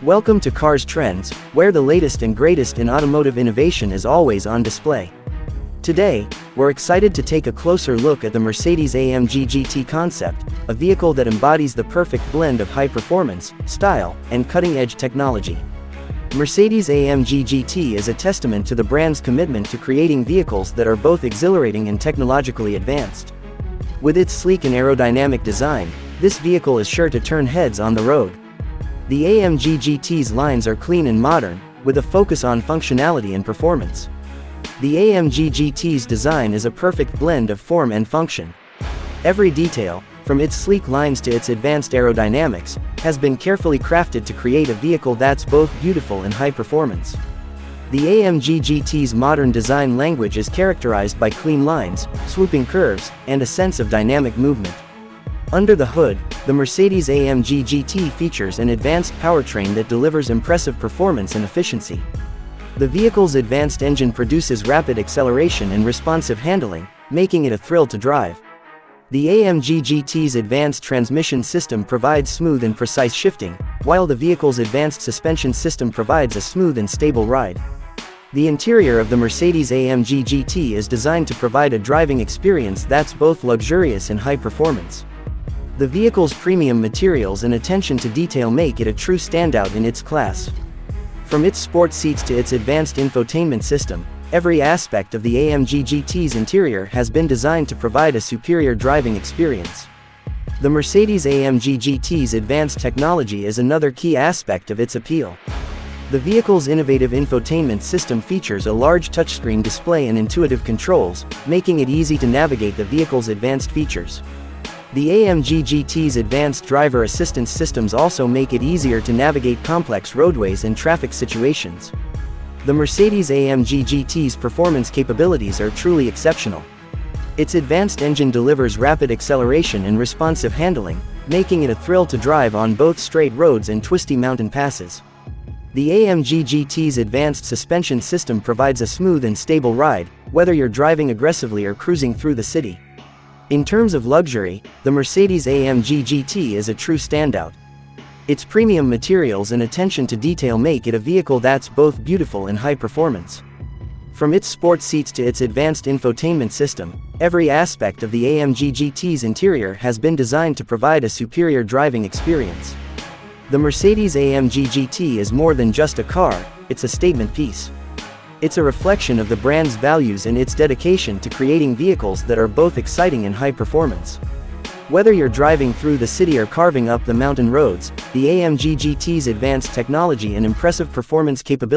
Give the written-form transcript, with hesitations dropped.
Welcome to CARZ TRENDS, where the latest and greatest in automotive innovation is always on display. Today, we're excited to take a closer look at the Mercedes-AMG GT concept, a vehicle that embodies the perfect blend of high performance, style, and cutting-edge technology. Mercedes-AMG GT is a testament to the brand's commitment to creating vehicles that are both exhilarating and technologically advanced. With its sleek and aerodynamic design, this vehicle is sure to turn heads on the road. The AMG GT's lines are clean and modern, with a focus on functionality and performance. The AMG GT's design is a perfect blend of form and function. Every detail, from its sleek lines to its advanced aerodynamics, has been carefully crafted to create a vehicle that's both beautiful and high performance. The AMG GT's modern design language is characterized by clean lines, swooping curves, and a sense of dynamic movement. Under the hood, the Mercedes-AMG GT features an advanced powertrain that delivers impressive performance and efficiency. The vehicle's advanced engine produces rapid acceleration and responsive handling, making it a thrill to drive. The AMG GT's advanced transmission system provides smooth and precise shifting, while the vehicle's advanced suspension system provides a smooth and stable ride. The interior of the Mercedes-AMG GT is designed to provide a driving experience that's both luxurious and high performance. The vehicle's premium materials and attention to detail make it a true standout in its class. From its sport seats to its advanced infotainment system, every aspect of the AMG GT's interior has been designed to provide a superior driving experience. The Mercedes-AMG GT's advanced technology is another key aspect of its appeal. The vehicle's innovative infotainment system features a large touchscreen display and intuitive controls, making it easy to navigate the vehicle's advanced features. The AMG GT's advanced driver assistance systems also make it easier to navigate complex roadways and traffic situations. The Mercedes-AMG GT's performance capabilities are truly exceptional. Its advanced engine delivers rapid acceleration and responsive handling, making it a thrill to drive on both straight roads and twisty mountain passes. The AMG GT's advanced suspension system provides a smooth and stable ride, whether you're driving aggressively or cruising through the city. In terms of luxury, the Mercedes-AMG GT is a true standout. Its premium materials and attention to detail make it a vehicle that's both beautiful and high performance. From its sport seats to its advanced infotainment system, every aspect of the AMG GT's interior has been designed to provide a superior driving experience. The Mercedes-AMG GT is more than just a car, it's a statement piece. It's a reflection of the brand's values and its dedication to creating vehicles that are both exciting and high performance. Whether you're driving through the city or carving up the mountain roads, the AMG GT's advanced technology and impressive performance capabilities